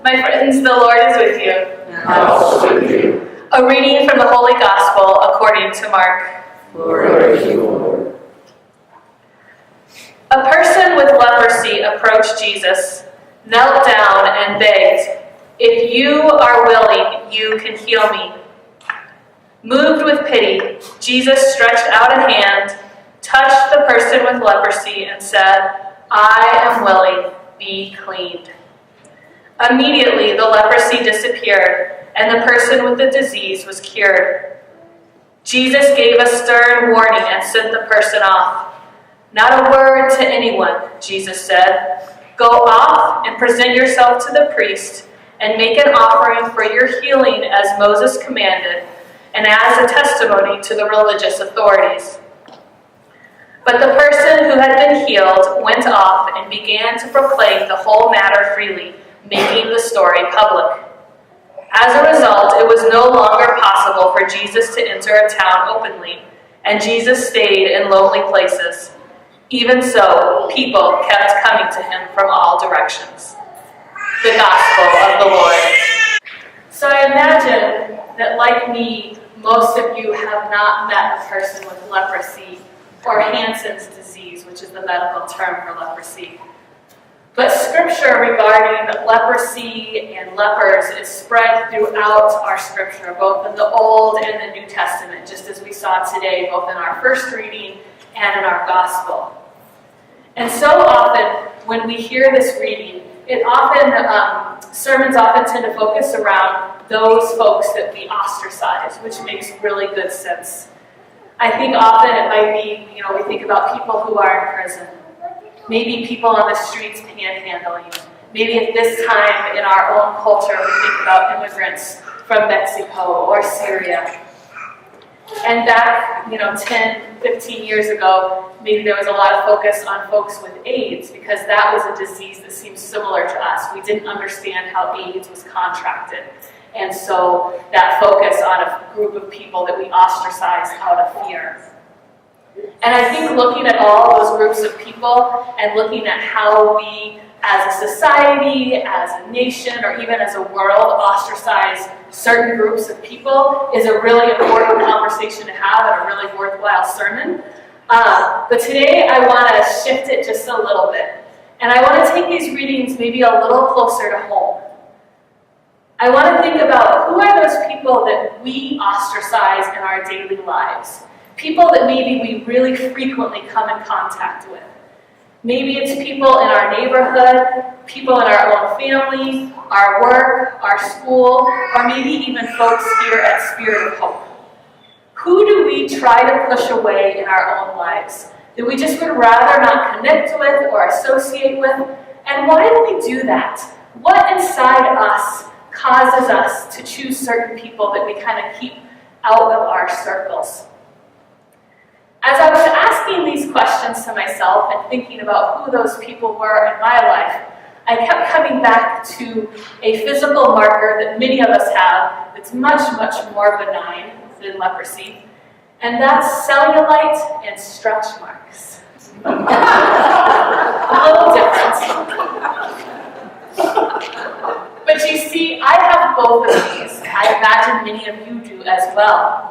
My friends, the Lord is with you. And also with you. A reading from the Holy Gospel according to Mark. Glory to you, Lord. A person with leprosy approached Jesus, knelt down, and begged, "If you are willing, you can heal me." Moved with pity, Jesus stretched out a hand, touched the person with leprosy, and said, "I am willing, be cleaned." Immediately, the leprosy disappeared, and the person with the disease was cured. Jesus gave a stern warning and sent the person off. "Not a word to anyone," Jesus said. "Go off and present yourself to the priest and make an offering for your healing as Moses commanded, and as a testimony to the religious authorities." But the person who had been healed went off and began to proclaim the whole matter freely, making the story public. As a result, it was no longer possible for Jesus to enter a town openly, and Jesus stayed in lonely places. Even so, people kept coming to him from all directions. The Gospel of the Lord. So I imagine that, like me, most of you have not met a person with leprosy or Hansen's disease, which is the medical term for leprosy. But scripture regarding leprosy and lepers is spread throughout our scripture, both in the Old and the New Testament, just as we saw today, both in our first reading and in our gospel. And so often, when we hear this reading, sermons often tend to focus around those folks that we ostracize, which makes really good sense. I think often it might be, we think about people who are in prison. Maybe people on the streets panhandling. Maybe at this time in our own culture, we think about immigrants from Mexico or Syria. And back, 10, 15 years ago, maybe there was a lot of focus on folks with AIDS because that was a disease that seemed similar to us. We didn't understand how AIDS was contracted. And so that focus on a group of people that we ostracized out of fear. And I think looking at all those groups of people and looking at how we as a society, as a nation, or even as a world ostracize certain groups of people is a really important conversation to have and a really worthwhile sermon. But today I want to shift it just a little bit. And I want to take these readings maybe a little closer to home. I want to think about who are those people that we ostracize in our daily lives. People that maybe we really frequently come in contact with. Maybe it's people in our neighborhood, people in our own family, our work, our school, or maybe even folks here at Spirit of Hope. Who do we try to push away in our own lives that we just would rather not connect with or associate with? And why do we do that? What inside us causes us to choose certain people that we kind of keep out of our circles? As I was asking these questions to myself and thinking about who those people were in my life, I kept coming back to a physical marker that many of us have that's much, much more benign than leprosy, and that's cellulite and stretch marks. A little different. But you see, I have both of these. I imagine many of you do as well.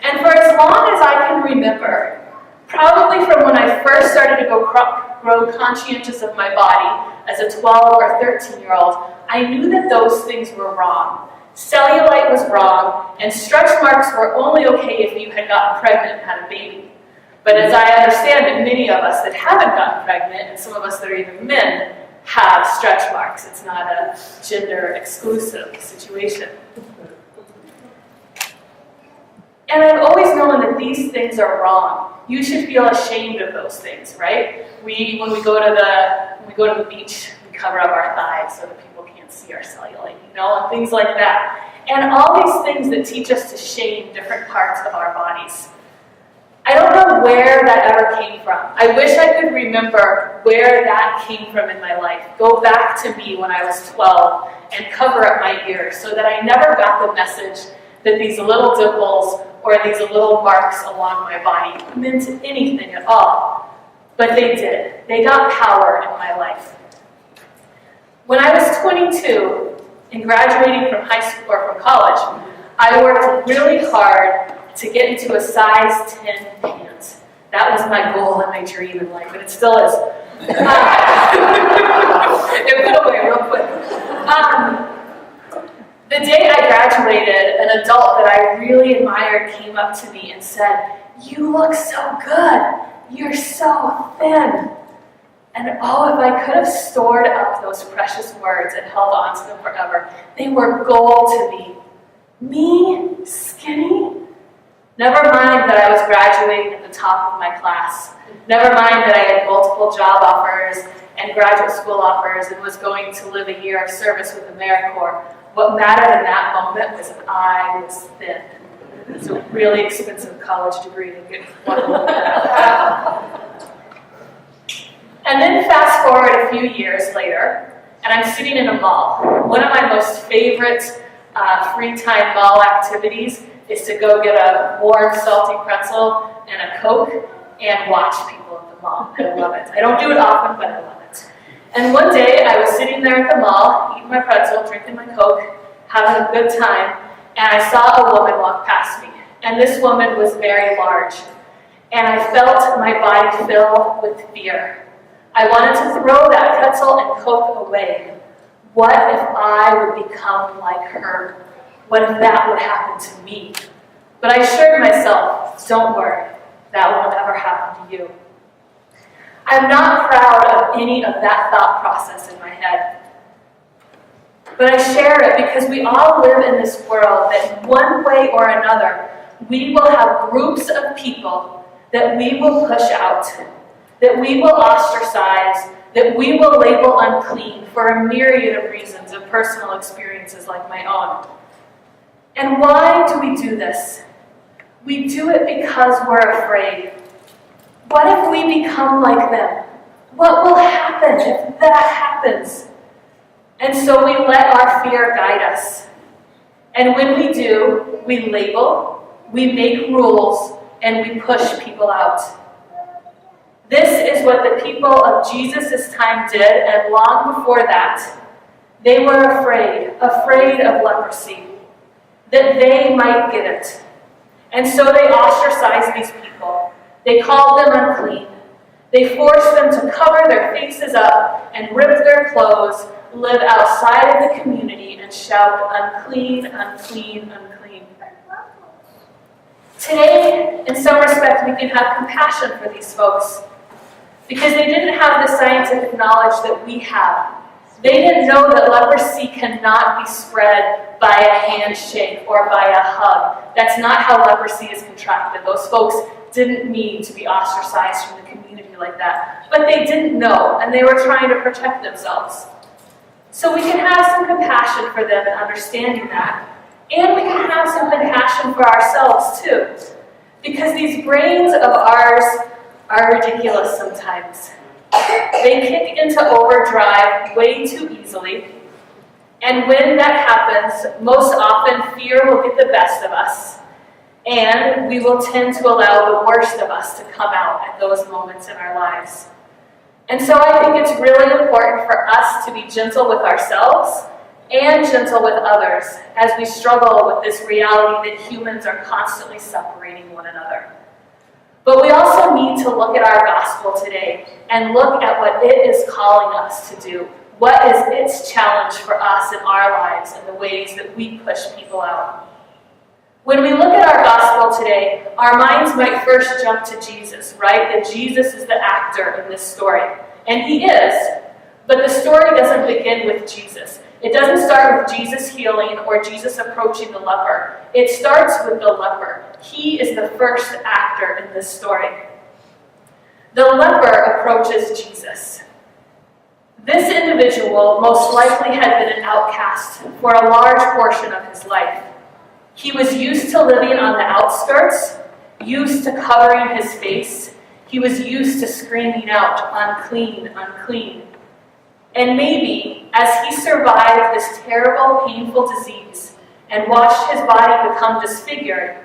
And for as long as I can remember, probably from when I first started to grow conscientious of my body as a 12 or 13-year-old, I knew that those things were wrong. Cellulite was wrong, and stretch marks were only okay if you had gotten pregnant and had a baby. But as I understand that many of us that haven't gotten pregnant, and some of us that are even men, have stretch marks. It's not a gender-exclusive situation. And I've always known that these things are wrong. You should feel ashamed of those things, right? When we go to the beach, we cover up our thighs so that people can't see our cellulite, and things like that. And all these things that teach us to shame different parts of our bodies. I don't know where that ever came from. I wish I could remember where that came from in my life. Go back to me when I was 12 and cover up my ears so that I never got the message that these little dimples or these little marks along my body meant anything at all. But they did. They got power in my life. When I was 22 and graduating from high school or from college, I worked really hard to get into a size 10 pants. That was my goal and my dream in life, and it still is. It went away real quick. The day I graduated, an adult that I really admired came up to me and said, "You look so good. You're so thin." And oh, if I could have stored up those precious words and held on to them forever, they were gold to me. Me, skinny? Never mind that I was graduating at the top of my class. Never mind that I had multiple job offers and graduate school offers and was going to live a year of service with AmeriCorps. What mattered in that moment was that I was thin. It's a really expensive college degree to get one of them. And then fast forward a few years later, and I'm sitting in a mall. One of my most favorite free time mall activities is to go get a warm, salty pretzel and a Coke and watch people at the mall. I love it. I don't do it often, but I love it. And one day, I was sitting there at the mall, eating my pretzel, drinking my Coke, having a good time, and I saw a woman walk past me. And this woman was very large. And I felt my body fill with fear. I wanted to throw that pretzel and Coke away. What if I would become like her? What if that would happen to me? But I assured myself, don't worry, that won't ever happen to you. I'm not proud of any of that thought process in my head. But I share it because we all live in this world that in one way or another, we will have groups of people that we will push out, that we will ostracize, that we will label unclean for a myriad of reasons and personal experiences like my own. And why do we do this? We do it because we're afraid. What if we become like them? What will happen if that happens? And so we let our fear guide us. And when we do, we label, we make rules, and we push people out. This is what the people of Jesus' time did, and long before that, they were afraid of leprosy, that they might get it. And so they ostracized these people. They called them unclean. They forced them to cover their faces up and rip their clothes, live outside of the community, and shout, "Unclean, unclean, unclean." Today, in some respect, we can have compassion for these folks because they didn't have the scientific knowledge that we have. They didn't know that leprosy cannot be spread by a handshake or by a hug. That's not how leprosy is contracted. Those folks didn't mean to be ostracized from the community like that. But they didn't know, and they were trying to protect themselves. So we can have some compassion for them and understanding that. And we can have some compassion for ourselves too. Because these brains of ours are ridiculous sometimes. They kick into overdrive way too easily. And when that happens, most often fear will get the best of us. And we will tend to allow the worst of us to come out at those moments in our lives. And so I think it's really important for us to be gentle with ourselves and gentle with others as we struggle with this reality that humans are constantly separating one another. But we also need to look at our gospel today and look at what it is calling us to do. What is its challenge for us in our lives and the ways that we push people out? When we look at our gospel today, our minds might first jump to Jesus, right? That Jesus is the actor in this story. And he is, but the story doesn't begin with Jesus. It doesn't start with Jesus healing or Jesus approaching the leper. It starts with the leper. He is the first actor in this story. The leper approaches Jesus. This individual most likely had been an outcast for a large portion of his life. He was used to living on the outskirts, used to covering his face. He was used to screaming out, "Unclean, unclean." And maybe, as he survived this terrible, painful disease and watched his body become disfigured,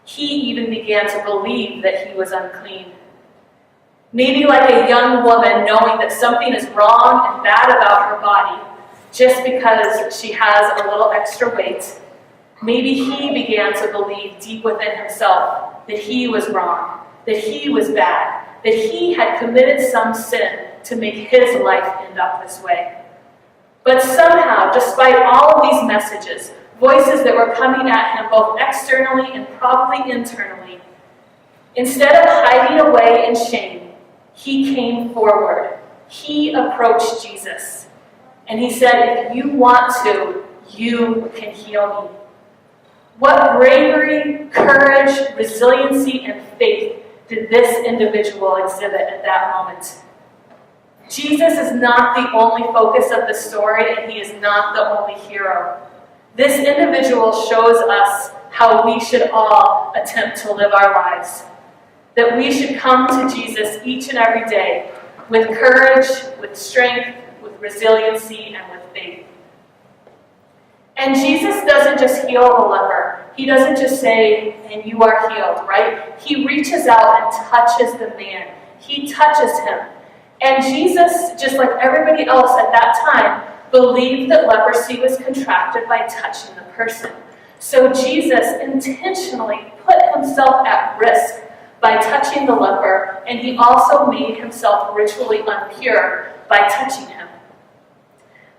he even began to believe that he was unclean. Maybe like a young woman knowing that something is wrong and bad about her body just because she has a little extra weight. Maybe he began to believe deep within himself that he was wrong, that he was bad, that he had committed some sin to make his life end up this way. But somehow, despite all of these messages, voices that were coming at him both externally and probably internally, instead of hiding away in shame, he came forward. He approached Jesus. And he said, if you want to, you can heal me. What bravery, courage, resiliency, and faith did this individual exhibit at that moment? Jesus is not the only focus of the story, and he is not the only hero. This individual shows us how we should all attempt to live our lives. That we should come to Jesus each and every day with courage, with strength, with resiliency, and with faith. And Jesus doesn't just heal the leper. He doesn't just say, and you are healed, right? He reaches out and touches the man. He touches him. And Jesus, just like everybody else at that time, believed that leprosy was contracted by touching the person. So Jesus intentionally put himself at risk by touching the leper, and he also made himself ritually impure by touching him.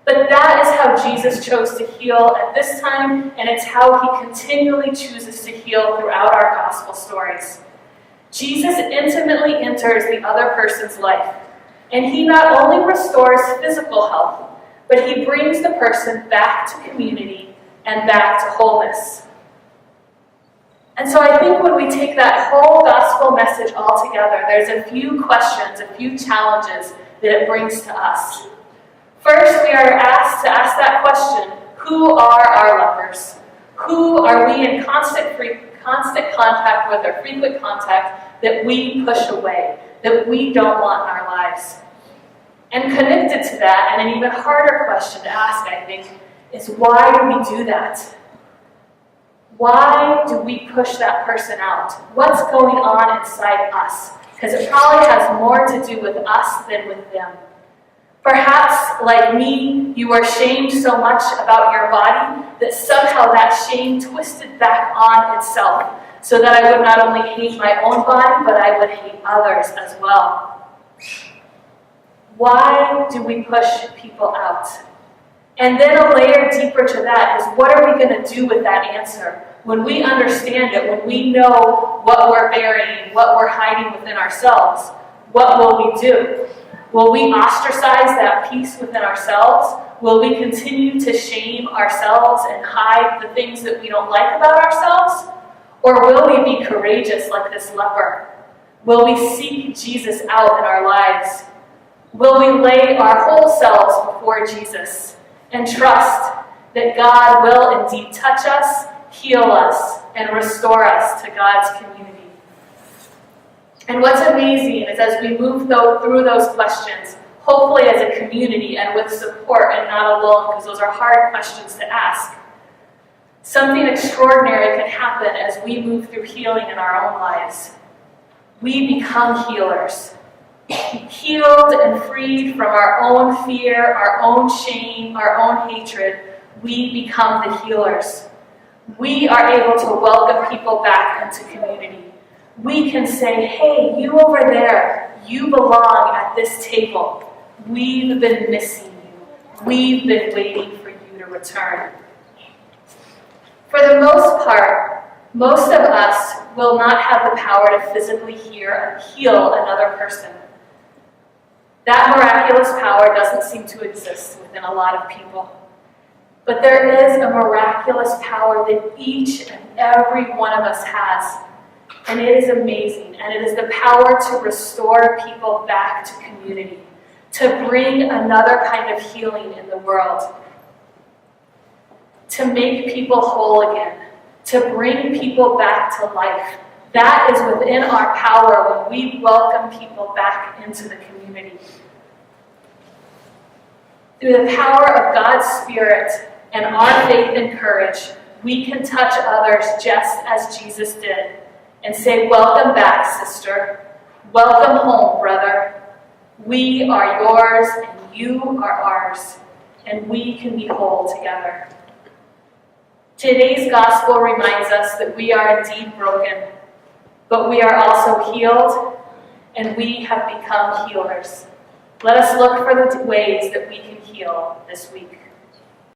But that is how Jesus chose to heal at this time, and it's how he continually chooses to heal throughout our gospel stories. Jesus intimately enters the other person's life, and he not only restores physical health, but he brings the person back to community and back to wholeness. And so I think when we take that whole gospel message all together, there's a few questions, a few challenges that it brings to us. First, we are asked to ask that question, who are our lepers? Who are we in constant contact with, or frequent contact, that we push away, that we don't want in our lives? And connected to that, and an even harder question to ask, I think, is why do we do that? Why do we push that person out? What's going on inside us? Because it probably has more to do with us than with them. Perhaps, like me, you were shamed so much about your body that somehow that shame twisted back on itself, so that I would not only hate my own body, but I would hate others as well. Why do we push people out? And then a layer deeper to that is, what are we going to do with that answer? When we understand it, when we know what we're burying, what we're hiding within ourselves, what will we do? Will we ostracize that piece within ourselves? Will we continue to shame ourselves and hide the things that we don't like about ourselves? Or will we be courageous like this leper? Will we seek Jesus out in our lives? Will we lay our whole selves before Jesus and trust that God will indeed touch us, heal us, and restore us to God's community? And what's amazing is as we move through those questions, hopefully as a community and with support and not alone, because those are hard questions to ask, something extraordinary can happen as we move through healing in our own lives. We become healers, healed and freed from our own fear, our own shame, our own hatred. We become the healers. We are able to welcome people back into community. We can say, hey, you over there, you belong at this table. We've been missing you. We've been waiting for you to return. For the most part, most of us will not have the power to physically heal another person. That miraculous power doesn't seem to exist within a lot of people. But there is a miraculous power that each and every one of us has. And it is amazing. And it is the power to restore people back to community, to bring another kind of healing in the world, to make people whole again, to bring people back to life. That is within our power when we welcome people back into the community. Through the power of God's Spirit and our faith and courage, we can touch others just as Jesus did and say, welcome back, sister. Welcome home, brother. We are yours and you are ours, and we can be whole together. Today's gospel reminds us that we are indeed broken, but we are also healed, and we have become healers. Let us look for the ways that we can heal this week.